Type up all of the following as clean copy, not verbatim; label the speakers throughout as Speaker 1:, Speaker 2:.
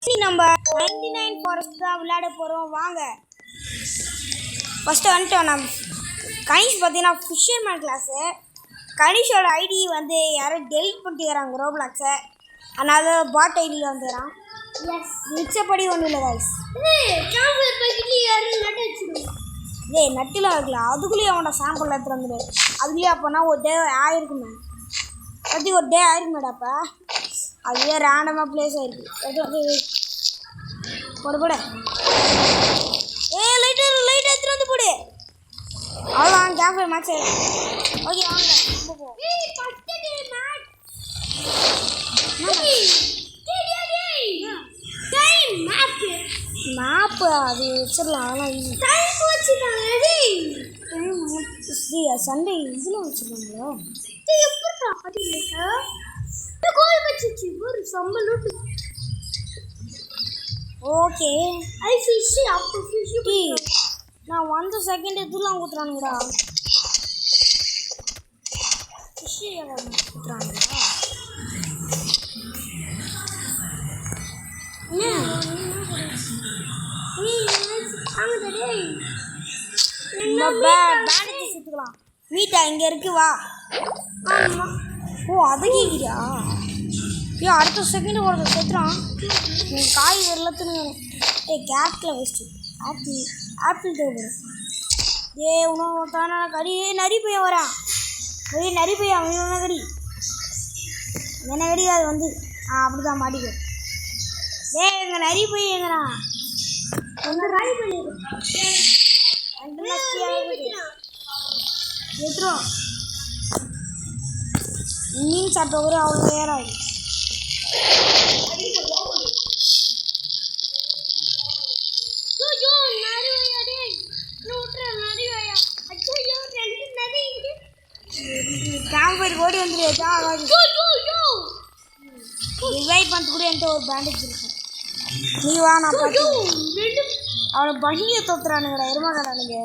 Speaker 1: நம்ம 99 ஃபாரஸ்ட் தான் விளையாட போகிறோம். வாங்க ஃபஸ்ட்டு வந்துட்டோம். நம்ம கனிஷ் பார்த்தீங்கன்னா ஃபிஷர்மேன் கிளாஸு. கனிஷோட ஐடி வந்து யாரும் டெலிட் பண்ணிட்டுக்கிறாங்க ரோப்ளாக்ஸை. அதனால பாட் ஐடியில் வந்துடுறான். மிச்சப்படி ஒன்றும் இல்லை கைஸ். நட்டில் இருக்குல்ல, அதுக்குள்ளேயே அவனோட சாம்பிள் எடுத்துகிட்டு வந்துடு. அதுலேயே அப்போனா ஒரு டே ஆயிருக்குமே, பற்றி ஒரு டே ஆயிருக்குமேடாப்பா. அதுவே ரேண்டமாக பிளேஸ் ஆயிருக்கு. போடு போடு. லைட் எடுத்துகிட்டு வந்து போடு. அவ்வளோதான், கேஃபே மேட்ச் ஆயிடும். ஓகே வாங்க ரொம்ப போ. மேப்பு அது வச்சிடலாம். அதெல்லாம் ஈஸி. சண்டே இதில் வச்சுருக்காங்களா? ஓகே நான் வந்த செகண்ட் இதெல்லாம் ஊற்றுறானுங்கடா. ஃபிஷ்ஷு ஊற்றுறானுங்களா? சுற்றுக்கலாம். வீட்டா இங்கே இருக்கு வா. ஓ அதை கேட்குறியா? ஐயோ அடுத்த செகண்ட் ஒரு செத்துறான். காய் எல்லாத்துன்னு கேரட்டில் வேஸ்ட்டு. ஆப்பிள் தேவைப்படும். உணவு தானே கடி. நரி பையன் வரான். நரி பையன் அவன் கடி என்ன கடி. அது வந்து அப்படி தான் மாட்டிக்க. எங்கள் நரி பையன் எங்கண்ணா? எங்கள் நரி பையன் எத்துரும். மீன் சாப்பிட்ட கூட அவ்வளோ ஏறாது. கேம்பர் ஓடி வந்துடுச்சா? ரிவைவ் பண்ணிட்டு கூட என்கிட்ட ஒரு பேண்டேஜ் இருக்கும். நீ வா நான் பார்த்து. அவனை பகியை தோத்துறானுங்கடா எருமாடானுங்க.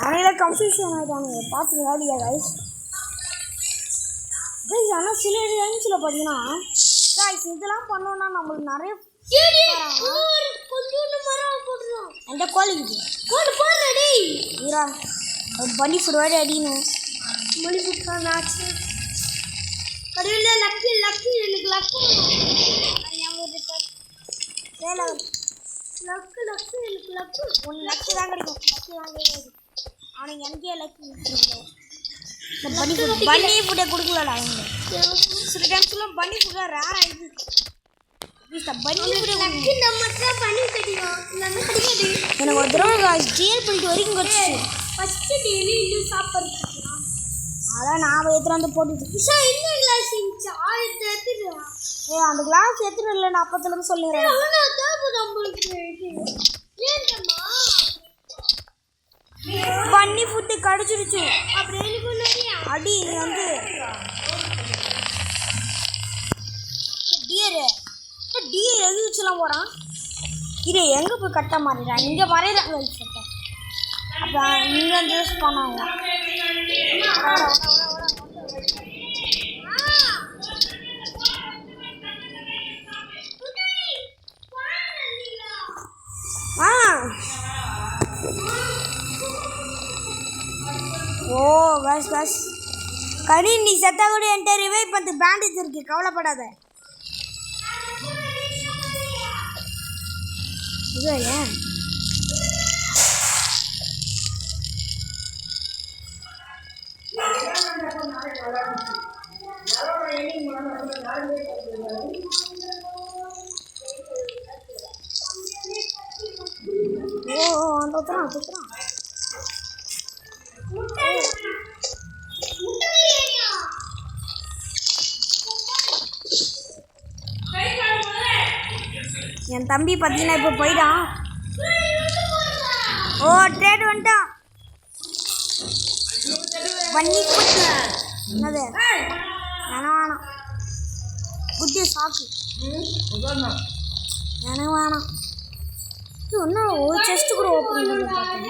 Speaker 1: அவனையெல்லாம் கன்ஃபியூஷன் ஆகிட்டானுங்க. பார்த்து வேலையா கைஸ். ஆனால் சில டைம்ஸில் பார்த்தீங்கன்னா கைஸ் இதெல்லாம் பண்ணோன்னா நம்மளுக்கு நிறைய என்கிட்ட கோழிக்குது. பனி ஃபுட் வாடி அடிக்கணும். பனி ஃபுட் தான் ஆச்சு. கடையில் லக்கு எனக்கு லக்கு லக்கு ஒன்று லக்கு தான் கிடைக்கும். லக்கு தான் கிடையாது. அவனுக்கு எனக்கே லக்கு பன்னி ஃபுட்டை கொடுக்கலடா அவங்க. சில டைம்ஸ்லாம் பன்னி ஃபுட்டாக ரேர் ஆகிடுது. எனக்கு ஒரு தடவை ஜிஎல் பண்ணிட்டு வரைக்கும் கிடச்சி. ஃபஸ்ட்டு டெய்லி இன்னும் சாப்பிட்றது அதான் நான் எடுத்துகிட்டு வந்து போட்டுட்டு. இன்னும் கிளாஸ் அந்த கிளாஸ் எடுத்துட்டு இல்லை. நான் அப்பத்துலேருந்து சொல்லுறேன். பன்னி ஃபுட்டு கடிச்சிருச்சு. அடி வந்து டியர் எது வச்சுலாம் போகிறான். இது எங்கே போய் கட்ட மாறிடுறான். இங்கே மறையிறாங்க சட்டை. அப்போ இங்கே வந்து யூஸ் பண்ணாங்க. ஓ பஸ் பஸ் கடி. நீ செத்தா கூட என்கிட்ட ரிவைவ் பண்ணி பேண்டேஜ் இருக்கு, கவலைப்படாத. இது ஏன் அந்த ஊத்துறான். என் தம்பி பார்த்தீங்கன்னா இப்போ போயிட்டான். ஓ ட்ரேட் வந்துட்டான். பண்ணி போட்டு என்னது வேணாம் குட்டியை சாக்கு எனக்கு வேணாம். இது ஒன்றும் ஒரு செஸ்ட்டு கூட ஓப்பன் பண்ணி பார்த்தேன்.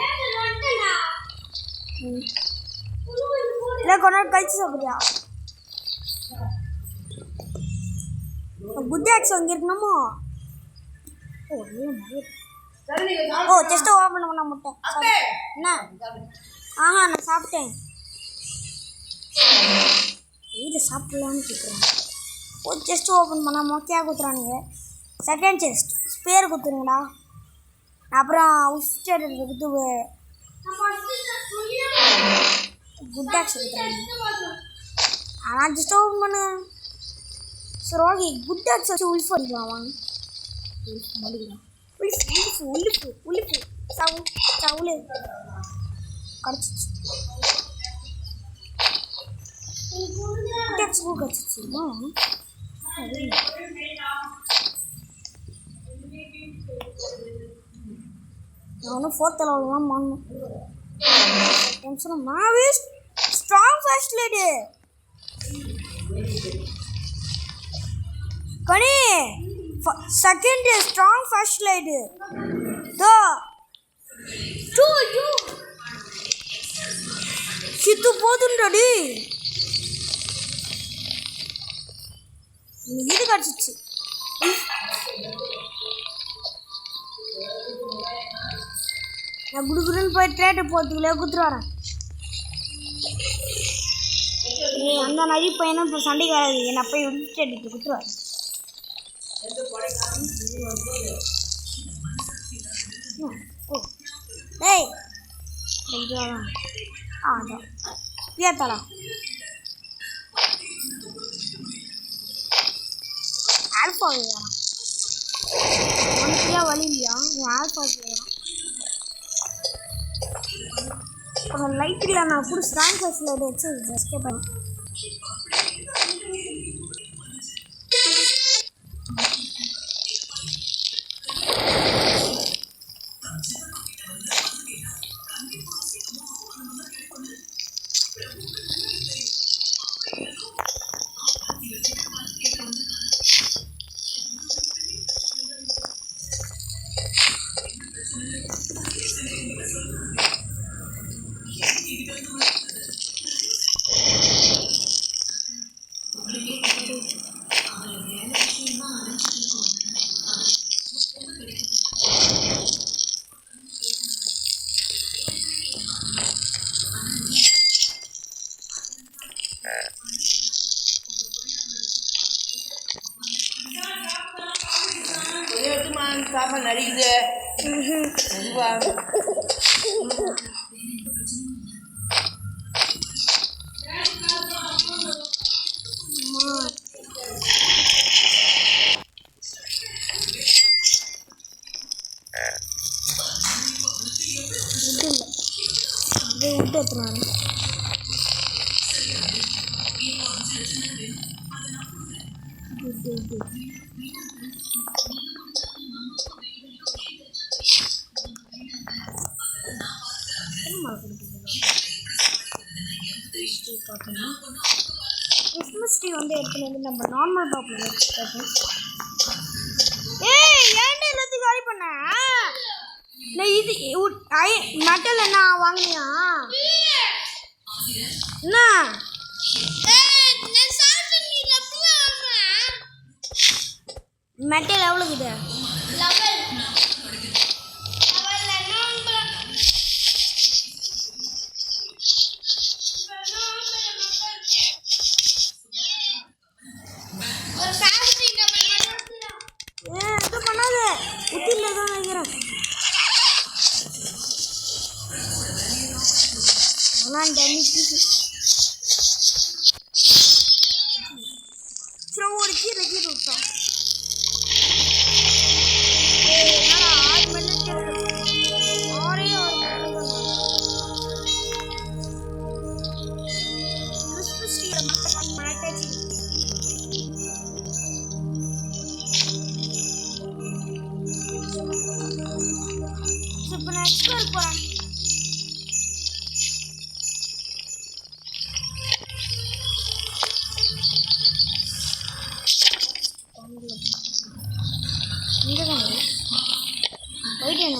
Speaker 1: இல்லை கொஞ்ச நாள் கழிச்சு சாப்பிட்றியா? குட் ஆக்ஸ் அங்கே இருக்கணுமோ? ஓ ஜஸ்ட் ஓப்பன் பண்ண முட்டை என்ன? ஆஹா நான் சாப்பிட்டேன். வீட்டில் சாப்பிடலான்னு கேட்குறேன். ஓ செஸ்ட் ஓப்பன் பண்ணால் மொக்கையாக குத்துறானுங்க. செகண்ட் செஸ்ட் ஸ்பேர் குத்துருங்கடா. அப்புறம் உஸ்டர் குத்து குட் ஆக்ஸ் குத்துறாங்க. ஆனால் ஜஸ்ட் ஓப்பன் பண்ணு. சரி ஓகே குட் ஆக்ஸ் வச்சு உல்ஃப் அடிக்கலாம் வாங்க. உல்ஃபு சவுளு கிடச்சிச்சு. குட் ஆக்ஸ் கிடச்சிச்சுமா? நான் ஒன்றும் 4th லெவல் தான் பண்ணணும். மாவே ஸ்ட்ராங் ஃபர்ஸ்ட் லைடு கனி செகண்ட் ஸ்ட்ராங் ஃபர்ஸ்ட் லைடு தோ சித்து போதுன்றடி இது கிடச்சிச்சு. நான் குடுக்குறேன்னு போய் ட்ரேட்டு போகிறதுக்குள்ளே குத்துட்டு வரேன். அந்த நரி பையனும் இப்போ சண்டைக்கு வராது. என்னை போய் ட்ரேட்டு குத்துட்டு வரேன். ஓ டேய் இதுதான் அதான் ஏத்தாடா ஆல்ஃபா வேறான் உனக்கு வழி இல்லையா? நீ ஆல்ஃபா வேறான் லைட் இல்லை. நான் கூட ஸ்ட்ராங் ஃபர்ஸ்ட் லைட் வச்சு எஸ்கேப் பண்ணேன்.
Speaker 2: சாப்பாடு நடிக்குது.
Speaker 1: விட்டு எத்தனாரு கிறிஸ்மஸ் ட்ரீ வந்து எடுத்துன்னு வந்து நம்ம நார்மல் டாப்பில் வச்சுருக்கோம். ஏய் ஏன்டா எல்லாத்தையும் காலி பண்ண? நான் இது மெட்டல் என்ன வாங்கினியா? என்ன மெட்டல் எவ்வளோக்குது? இது பண்ணாத உத்தியில் தான் வைக்கிறேன். ஆனால் டெமிக்கு ஒரு கீரை விட்டான். இப்போ நான் எக்ஸ்ப்ளோர் போகிறேன். இங்கே தான் போயிட்டு என்ன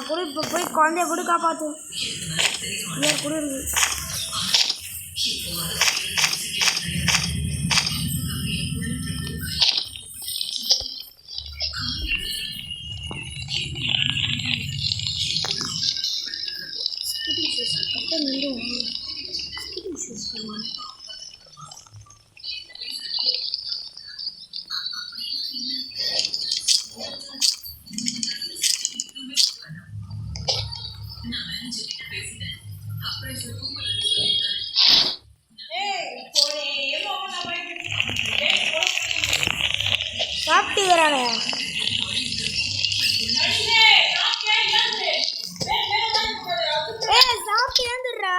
Speaker 1: கூட இப்போ போய் குழந்தைய கூட காப்பாற்று. ஏன் கூட இருக்கு. சாப்பிட்டுக்கிறானே. சாப்பிட்டு ஏந்துடுறா.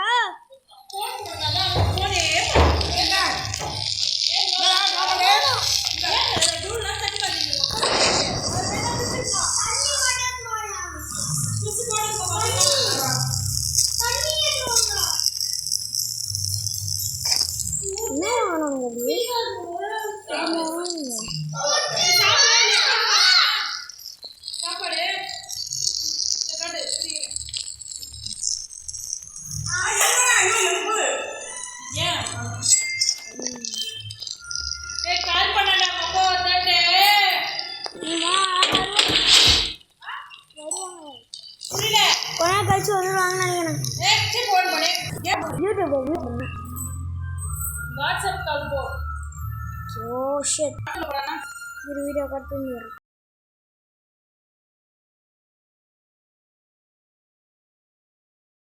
Speaker 1: கொஞ்ச கழிச்சு வந்துடுவாங்கன்னு நினைக்கிறேன். யூடியூப்
Speaker 2: வாட்ஸ்அப் கால் போ.
Speaker 1: Oh shit. வீடியோ கட் பண்ணி